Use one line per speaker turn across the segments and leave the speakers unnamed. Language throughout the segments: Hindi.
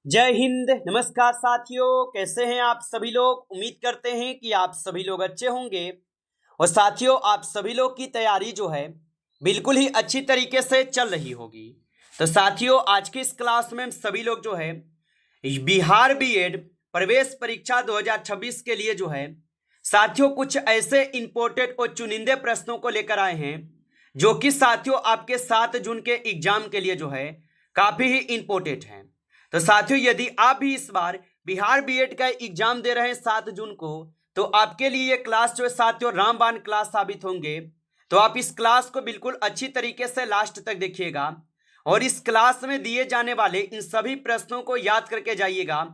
जय हिंद। नमस्कार साथियों, कैसे हैं आप सभी लोग। उम्मीद करते हैं कि आप सभी लोग अच्छे होंगे। और साथियों, आप सभी लोग की तैयारी जो है बिल्कुल ही अच्छी तरीके से चल रही होगी। तो साथियों, आज की इस क्लास में हम सभी लोग जो है बिहार बीएड प्रवेश परीक्षा 2026 के लिए जो है साथियों कुछ ऐसे इंपॉर्टेंट और चुनिंदे प्रश्नों को लेकर आए हैं जो कि साथियों आपके 7 जून के एग्जाम के लिए जो है काफी ही इंपॉर्टेंट है। तो साथियों, यदि आप भी इस बार बिहार बीएड का एग्जाम दे रहे हैं 7 जून को, तो आपके लिए ये क्लास जो है साथियों रामबाण क्लास साबित होंगे। तो आप इस क्लास को बिल्कुल अच्छी तरीके से लास्ट तक देखिएगा और इस क्लास में दिए जाने वाले इन सभी प्रश्नों को याद करके जाइएगा,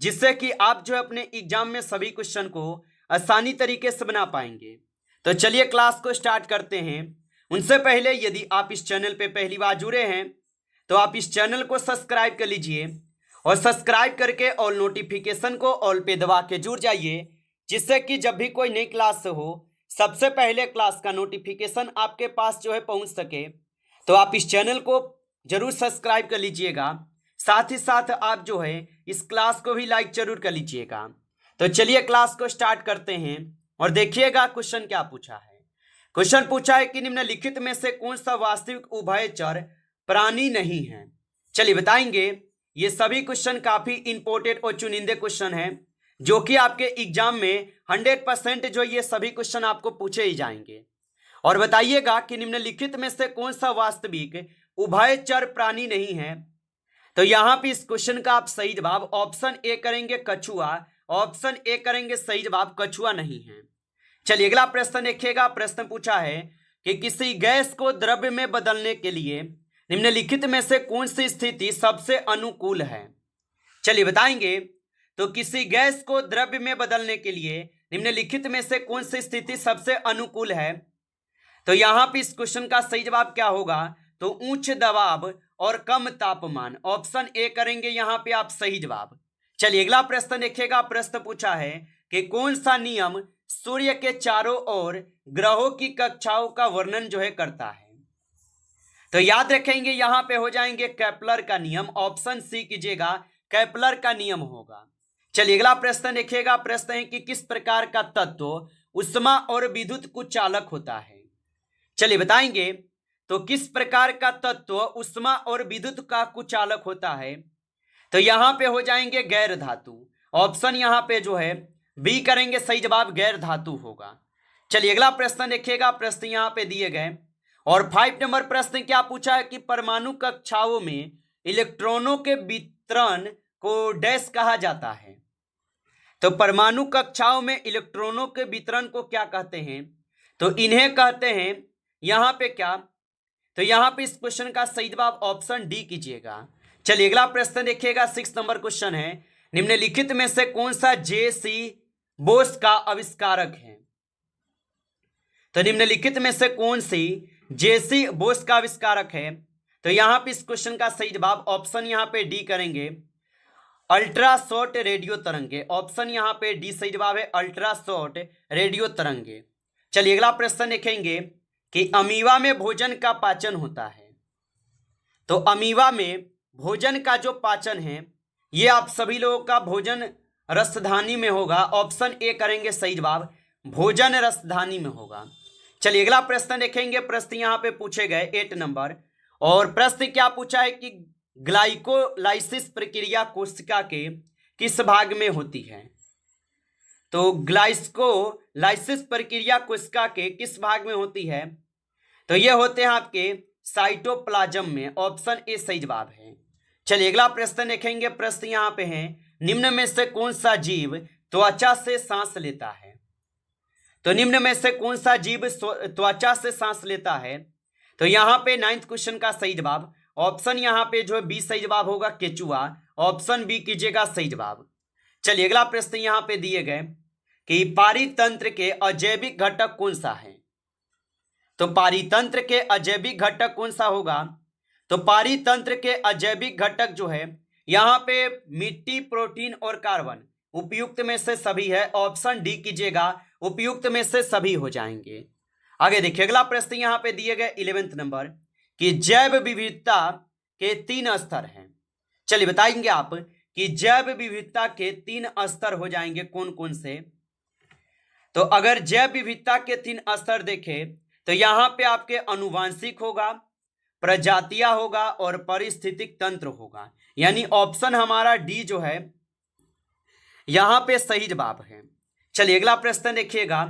जिससे कि आप जो है अपने एग्जाम में सभी क्वेश्चन को आसानी तरीके से बना पाएंगे। तो चलिए क्लास को स्टार्ट करते हैं। उनसे पहले यदि आप इस चैनल पे पहली बार जुड़े हैं तो आप इस चैनल को सब्सक्राइब कर लीजिए और सब्सक्राइब करके ऑल नोटिफिकेशन को ऑल पे दबा के जुड़ जाइए, जिससे कि जब भी कोई नई क्लास हो सबसे पहले क्लास का नोटिफिकेशन आपके पास जो है पहुंच सके। तो आप इस चैनल को जरूर सब्सक्राइब कर लीजिएगा, साथ ही साथ आप जो है इस क्लास को भी लाइक जरूर कर लीजिएगा। तो चलिए क्लास को स्टार्ट करते हैं और देखिएगा क्वेश्चन क्या पूछा है। क्वेश्चन पूछा है कि निम्नलिखित में से कौन सा वास्तविक उभयचर प्राणी नहीं है। चलिए बताएंगे। ये सभी क्वेश्चन काफी इंपॉर्टेंट और चुनिंदे क्वेश्चन हैं जो कि आपके एग्जाम में 100% जो ये सभी क्वेश्चन आपको पूछे ही जाएंगे। और बताइएगा कि निम्नलिखित में से कौन सा वास्तविक उभयचर प्राणी नहीं है। तो यहाँ पे इस क्वेश्चन का आप सही जवाब ऑप्शन ए करेंगे कछुआ, ऑप्शन ए करेंगे सही जवाब कछुआ नहीं है। चलिए अगला प्रश्न देखिएगा। प्रश्न पूछा है कि किसी गैस को द्रव्य में बदलने के लिए निम्नलिखित में से कौन सी स्थिति सबसे अनुकूल है। चलिए बताएंगे। तो किसी गैस को द्रव्य में बदलने के लिए निम्नलिखित में से कौन सी स्थिति सबसे अनुकूल है। तो यहां पे इस क्वेश्चन का सही जवाब क्या होगा। तो उच्च दबाव और कम तापमान, ऑप्शन ए करेंगे यहां पे आप सही जवाब। चलिए अगला प्रश्न देखिएगा। प्रश्न पूछा है कि कौन सा नियम सूर्य के चारों ओर ग्रहों की कक्षाओं का वर्णन जो है करता है। तो याद रखेंगे यहां पे हो जाएंगे केपलर का नियम, ऑप्शन सी कीजिएगा केपलर का नियम होगा। चलिए अगला प्रश्न देखिएगा। प्रश्न है कि किस प्रकार का तत्व उष्मा और विद्युत कुचालक होता है। चलिए बताएंगे। तो किस प्रकार का तत्व उष्मा और विद्युत का कुचालक होता है। तो यहां पे हो जाएंगे गैर धातु, ऑप्शन यहां पे जो है बी करेंगे सही जवाब गैर धातु होगा। चलिए अगला प्रश्न देखिएगा। प्रश्न यहां पे दिए गए और 5 नंबर प्रश्न क्या पूछा है कि परमाणु कक्षाओं में इलेक्ट्रॉनों के वितरण को डैश कहा जाता है। तो परमाणु कक्षाओं में इलेक्ट्रॉनों के वितरण को क्या कहते हैं। तो इन्हें कहते हैं यहां पे क्या। तो यहां पे इस क्वेश्चन का सही जवाब ऑप्शन डी कीजिएगा। चलिए अगला प्रश्न देखिएगा। 6 नंबर क्वेश्चन है निम्नलिखित में से कौन सा जे.सी. बोस का आविष्कारक है। तो निम्नलिखित में से कौन सी जे.सी. बोस का आविष्कारक है। तो यहां पे इस क्वेश्चन का सही जवाब ऑप्शन यहां पे डी करेंगे अल्ट्रा शॉर्ट रेडियो तरंगे, ऑप्शन यहां पे डी सही जवाब है अल्ट्रा शॉर्ट रेडियो तरंगे। चलिए अगला प्रश्न देखेंगे कि अमीबा में भोजन का पाचन होता है। तो अमीबा में भोजन का जो पाचन है ये आप सभी लोगों का भोजन रसधानी में होगा, ऑप्शन ए करेंगे सही जवाब भोजन रसधानी में होगा। चलिए अगला प्रश्न देखेंगे। प्रश्न यहां पे पूछे गए 8 नंबर और प्रश्न क्या पूछा है कि ग्लाइकोलाइसिस प्रक्रिया कोशिका के किस भाग में होती है। तो ग्लाइकोलाइसिस प्रक्रिया कोशिका के किस भाग में होती है। तो ये होते हैं आपके साइटोप्लाज्म में, ऑप्शन ए सही जवाब है। चलिए अगला प्रश्न देखेंगे। प्रश्न यहां पे है निम्न में से कौन सा जीव त्वचा से सांस लेता है। तो निम्न में से कौन सा जीव त्वचा से सांस लेता है। तो यहां पे 9th क्वेश्चन का सही जवाब ऑप्शन यहां पे जो है बी सही जवाब होगा केचुआ, ऑप्शन बी कीजिएगा सही जवाब। चलिए अगला प्रश्न यहां पे दिए गए कि पारितंत्र के अजैविक घटक कौन सा है। तो पारितंत्र के अजैविक घटक कौन सा होगा। तो पारितंत्र के अजैविक घटक जो है यहां पे मिट्टी, प्रोटीन और कार्बन उपयुक्त में से सभी है, ऑप्शन डी कीजिएगा उपयुक्त में से सभी हो जाएंगे। आगे देखिए अगला प्रश्न यहां पे दिए गए 11th नंबर कि जैव विविधता के 3 स्तर हैं। चलिए बताएंगे आप कि जैव विविधता के 3 स्तर हो जाएंगे, कौन कौन से। तो अगर जैव विविधता के 3 स्तर देखें तो यहां पे आपके अनुवांशिक होगा, प्रजातियां होगा और पारिस्थितिक तंत्र होगा। यानी ऑप्शन हमारा डी जो है यहां पे सही जवाब है। चलिए अगला प्रश्न देखिएगा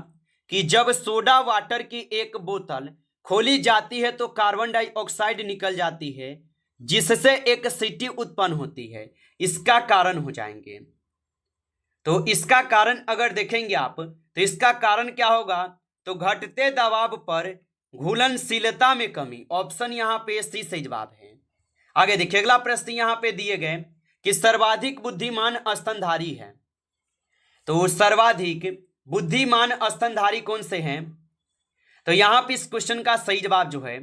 कि जब सोडा वाटर की एक बोतल खोली जाती है तो कार्बन डाइऑक्साइड निकल जाती है, जिससे एक सीटी उत्पन्न होती है, इसका कारण हो जाएंगे। तो इसका कारण अगर देखेंगे आप तो इसका कारण क्या होगा, तो घटते दबाव पर घुलनशीलता में कमी। ऑप्शन यहां पे सी सही जवाब है। आगे देखिए अगला प्रश्न यहां पे दिए गए कि सर्वाधिक बुद्धिमान स्तनधारी है। तो सर्वाधिक बुद्धिमान स्तनधारी कौन से हैं, तो यहां पे इस क्वेश्चन का सही जवाब जो है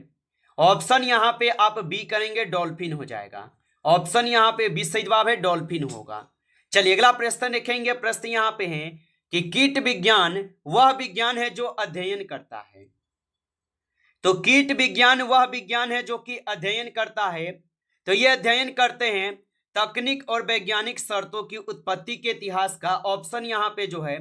ऑप्शन यहां पे आप बी करेंगे, डॉल्फिन हो जाएगा। ऑप्शन यहां पे बी सही जवाब है, डॉल्फिन होगा। चलिए अगला प्रश्न देखेंगे। प्रश्न यहां पे है कि कीट विज्ञान वह विज्ञान है जो अध्ययन करता है। तो कीट विज्ञान वह विज्ञान है जो कि अध्ययन करता है। तो यह अध्ययन करते हैं तकनीक और वैज्ञानिक शर्तों की उत्पत्ति के इतिहास का। ऑप्शन यहां पे जो है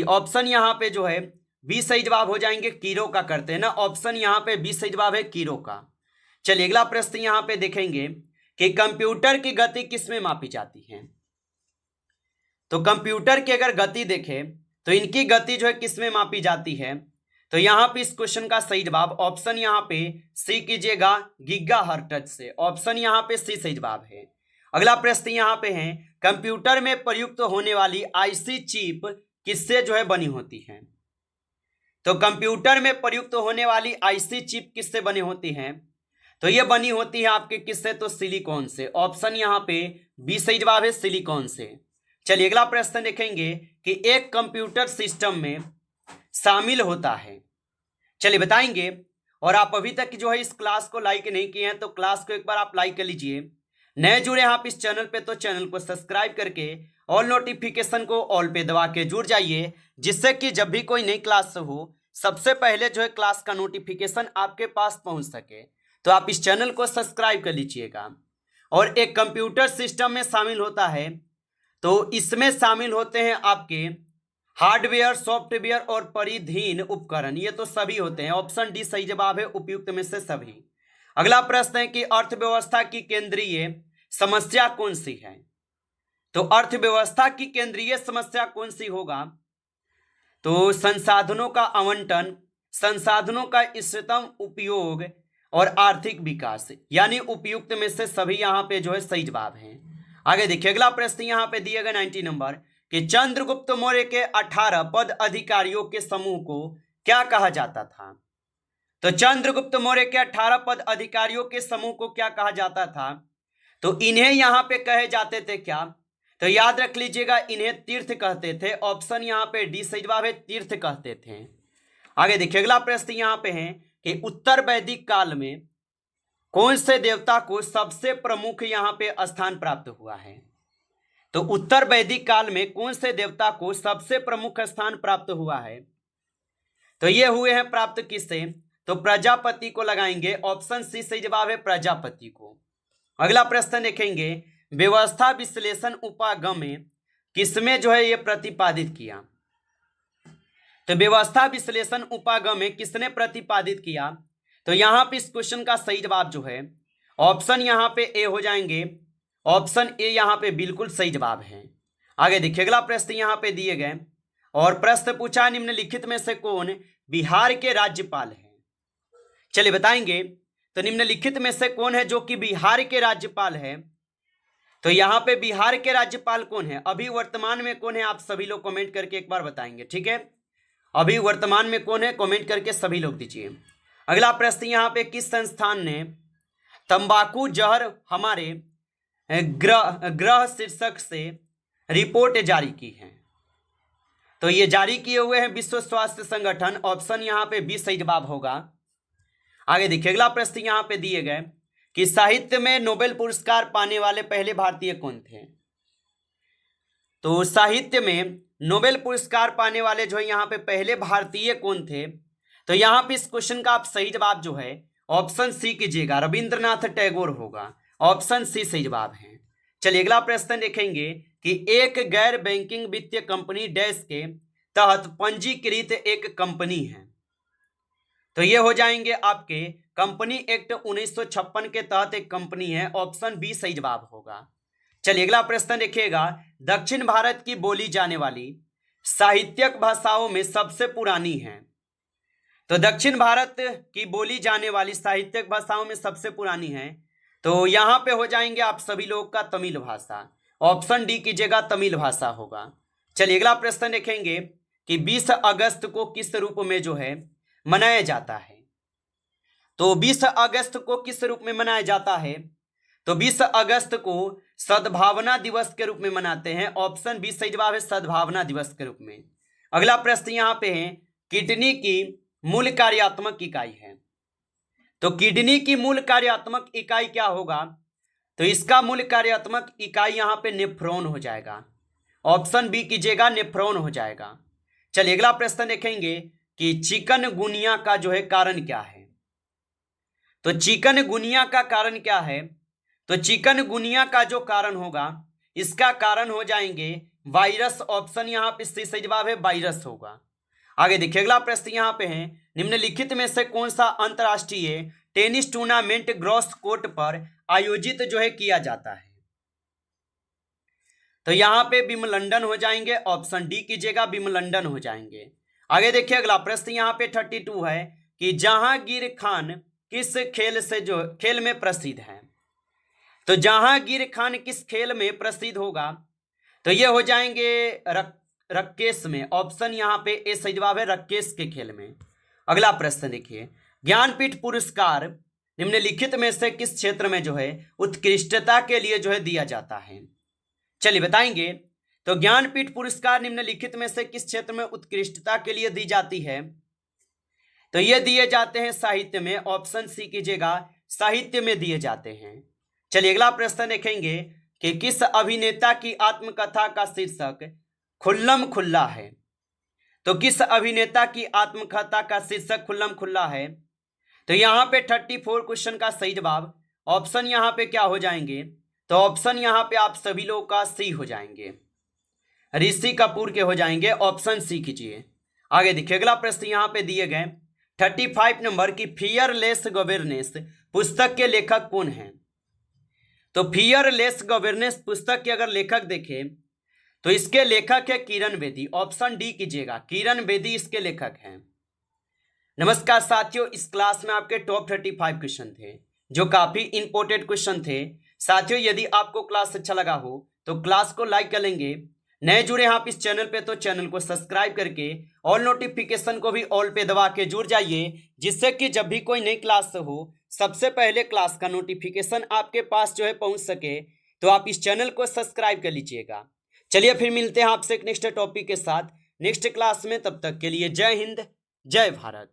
ऑप्शन यहां पे जो है बी सही जवाब हो जाएंगे, कीरो का करते हैं ना। ऑप्शन यहां पे बी सही जवाब है, कीरो का। चलिए अगला प्रश्न यहां पे देखेंगे कि कंप्यूटर की गति किसमें मापी जाती है। तो कंप्यूटर की अगर गति देखें तो इनकी गति जो है किसमें मापी जाती है, तो यहां पे इस क्वेश्चन का सही जवाब ऑप्शन यहां पे सी कीजिएगा, गीगाहर्ट्ज से। ऑप्शन यहां पे सी सही जवाब है। अगला प्रश्न यहां पे है कंप्यूटर में प्रयुक्त होने वाली आईसी चिप किससे जो है बनी होती है। तो कंप्यूटर में प्रयुक्त होने वाली आईसी चिप किससे बनी होती है, तो ये बनी होती है आपके किससे, तो सिलिकॉन से। ऑप्शन यहां पे बी सही जवाब है, सिलिकॉन से। चलिए अगला प्रश्न देखेंगे कि एक कंप्यूटर सिस्टम में शामिल होता है। चलिए बताएंगे। और आप अभी तक जो है इस क्लास को लाइक नहीं किए हैं तो क्लास को एक बार आप लाइक कर लीजिए। नए जुड़े आप इस चैनल पे तो चैनल को सब्सक्राइब करके ऑल नोटिफिकेशन को ऑल पे दबा के जुड़ जाइए, जिससे कि जब भी कोई नई क्लास हो सबसे पहले जो है क्लास का नोटिफिकेशन आपके पास पहुंच सके। तो आप इस चैनल को सब्सक्राइब कर लीजिएगा। और एक कंप्यूटर सिस्टम में शामिल होता है तो इसमें शामिल होते हैं आपके हार्डवेयर, सॉफ्टवेयर और परिधीन उपकरण, ये तो सभी होते हैं। ऑप्शन डी सही जवाब है, उपयुक्त में से सभी। अगला प्रश्न है कि अर्थव्यवस्था की केंद्रीय समस्या कौन सी है। तो अर्थव्यवस्था की केंद्रीय समस्या कौन सी होगा, तो संसाधनों का आवंटन, संसाधनों का इष्टतम उपयोग और आर्थिक विकास, यानी उपयुक्त में से सभी यहां पे जो है सही जवाब है। आगे देखिए अगला प्रश्न यहां पे दिए गए 90 नंबर कि चंद्रगुप्त मौर्य के 18 पद अधिकारियों के समूह को क्या कहा जाता था। तो चंद्रगुप्त मौर्य के 18 पद अधिकारियों के समूह को क्या कहा जाता था, तो इन्हें यहां पे कहे जाते थे क्या, तो याद रख लीजिएगा इन्हें तीर्थ कहते थे। ऑप्शन यहां पे डी सही जवाब है, तीर्थ कहते थे। आगे देखिए अगला प्रश्न यहां पे है कि उत्तर वैदिक काल में कौन से देवता को सबसे प्रमुख यहां पे स्थान प्राप्त हुआ है। तो उत्तर वैदिक काल में कौन से देवता को सबसे प्रमुख स्थान प्राप्त हुआ है, तो ये हुए हैं प्राप्त किससे, तो प्रजापति को लगाएंगे। ऑप्शन सी सही जवाब है, प्रजापति को। अगला प्रश्न देखेंगे व्यवस्था विश्लेषण उपागम में किसमें जो है ये प्रतिपादित किया। तो व्यवस्था विश्लेषण उपागम में किसने प्रतिपादित किया, तो यहां पे इस क्वेश्चन का सही जवाब जो है ऑप्शन यहां पे ए हो जाएंगे। ऑप्शन ए यहां पे बिल्कुल सही जवाब है। आगे देखिए अगला प्रश्न यहां पे दिए गए और प्रश्न पूछा निम्नलिखित में से कौन बिहार के राज्यपाल हैं। चलिए बताएंगे। तो निम्नलिखित में से कौन है जो कि बिहार के राज्यपाल है, तो यहां पे बिहार के राज्यपाल कौन है, अभी वर्तमान में कौन है, आप सभी लोग कमेंट करके एक बार बताएंगे। ठीक है, अभी वर्तमान में कौन है कमेंट करके सभी लोग दीजिए। अगला प्रश्न यहां पे किस संस्थान ने तंबाकू जहर हमारे ग्रह शीर्षक से रिपोर्ट जारी की है। तो ये जारी किए हुए हैं विश्व स्वास्थ्य संगठन। ऑप्शन यहां पे बी सही जवाब होगा। आगे देखिए अगला प्रश्न यहां पे दिए गए कि साहित्य में नोबेल पुरस्कार पाने वाले पहले भारतीय कौन थे। तो साहित्य में नोबेल पुरस्कार पाने वाले जो है यहाँ पे पहले भारतीय कौन थे, तो यहाँ पे इस क्वेश्चन का आप सही जवाब जो है ऑप्शन सी कीजिएगा, रविंद्रनाथ टैगोर होगा। ऑप्शन सी सही जवाब है। चलिए अगला प्रश्न देखेंगे कि एक गैर बैंकिंग वित्तीय कंपनी डैश के तहत पंजीकृत एक कंपनी है। तो ये हो जाएंगे आपके कंपनी एक्ट 1956 के तहत एक कंपनी है। ऑप्शन बी सही जवाब होगा। चलिए अगला प्रश्न देखिएगा, दक्षिण भारत की बोली जाने वाली साहित्यिक भाषाओं में सबसे पुरानी है। तो दक्षिण भारत की बोली जाने वाली साहित्यिक भाषाओं में सबसे पुरानी है, तो यहां पे हो जाएंगे आप सभी लोग का तमिल भाषा। ऑप्शन डी कीजिएगा, तमिल भाषा होगा। चलिए अगला प्रश्न देखेंगे कि 20 अगस्त को किस रूप में जो है मनाया जाता है। तो 20 अगस्त को किस रूप में मनाया जाता है? तो 20 अगस्त को सद्भावना दिवस के रूप में मनाते हैं। ऑप्शन बी सही जवाब है, सद्भावना दिवस के रूप में। अगला प्रश्न यहां पे है, किडनी की मूल कार्यात्मक इकाई है। तो किडनी की मूल कार्यात्मक इकाई क्या होगा? तो इसका मूल कार्यात्मक इकाई यहां पे नेफ्रॉन हो जाएगा। ऑप्शन बी कीजिएगा, नेफ्रॉन हो जाएगा। चलिए अगला प्रश्न देखेंगे कि चिकनगुनिया का जो है कारण क्या है। तो चिकनगुनिया का कारण क्या है? तो चिकनगुनिया का जो कारण होगा, इसका कारण हो जाएंगे वायरस। ऑप्शन यहां पे सही जवाब है, वायरस होगा। आगे देखिए अगला प्रश्न यहां पे है, निम्नलिखित में से कौन सा अंतरराष्ट्रीय टेनिस टूर्नामेंट ग्रॉस कोर्ट पर आयोजित जो है किया जाता है? तो यहां पे विंबलडन हो जाएंगे। ऑप्शन डी कीजिएगा, विंबलडन हो जाएंगे। आगे देखिए अगला प्रश्न यहां पे 32 है कि जहांगीर खान किस खेल में प्रसिद्ध है। तो जहांगीर खान किस खेल में प्रसिद्ध होगा? तो ये हो जाएंगे रक्केस में। ऑप्शन यहां पे ए सही जवाब है, रक्केस के खेल में। अगला प्रश्न देखिए, ज्ञानपीठ पुरस्कार निम्नलिखित में से किस क्षेत्र में जो है उत्कृष्टता के लिए जो है दिया जाता है? चलिए बताएंगे। तो ज्ञानपीठ पुरस्कार निम्नलिखित में से किस क्षेत्र में उत्कृष्टता के लिए दी जाती है? तो ये दिए जाते हैं साहित्य में। ऑप्शन सी कीजिएगा, साहित्य में दिए जाते हैं। चलिए अगला प्रश्न देखेंगे कि किस अभिनेता की आत्मकथा का शीर्षक खुल्लम खुल्ला है। तो किस अभिनेता की आत्मकथा का शीर्षक खुल्लम खुल्ला है? तो यहां पे 34 क्वेश्चन का सही जवाब ऑप्शन यहां पे क्या हो जाएंगे? तो ऑप्शन यहां पे आप सभी लोग का सी हो जाएंगे, ऋषि कपूर के हो जाएंगे। ऑप्शन सी कीजिए। आगे देखिए अगला प्रश्न यहां पे दिए गए 35 नंबर की फियरलेस गवर्नेंस पुस्तक के लेखक कौन है। तो फियरलेस गवर्नेंस पुस्तक के अगर लेखक देखें तो इसके लेखक है किरण बेदी। ऑप्शन डी कीजिएगा, किरण बेदी इसके लेखक हैं। नमस्कार साथियों, इस क्लास में आपके टॉप 35 क्वेश्चन थे जो काफी इंपॉर्टेंट क्वेश्चन थे। साथियों यदि आपको क्लास अच्छा लगा हो तो क्लास को लाइक कर लेंगे। नए जुड़े हैं आप इस चैनल पे तो चैनल को सब्सक्राइब करके ऑल नोटिफिकेशन को भी ऑल पे दबा के जुड़ जाइए, जिससे कि जब भी कोई नई क्लास हो सबसे पहले क्लास का नोटिफिकेशन आपके पास जो है पहुंच सके। तो आप इस चैनल को सब्सक्राइब कर लीजिएगा। चलिए फिर मिलते हैं आपसे एक नेक्स्ट टॉपिक के साथ नेक्स्ट क्लास में। तब तक के लिए जय हिंद, जय भारत।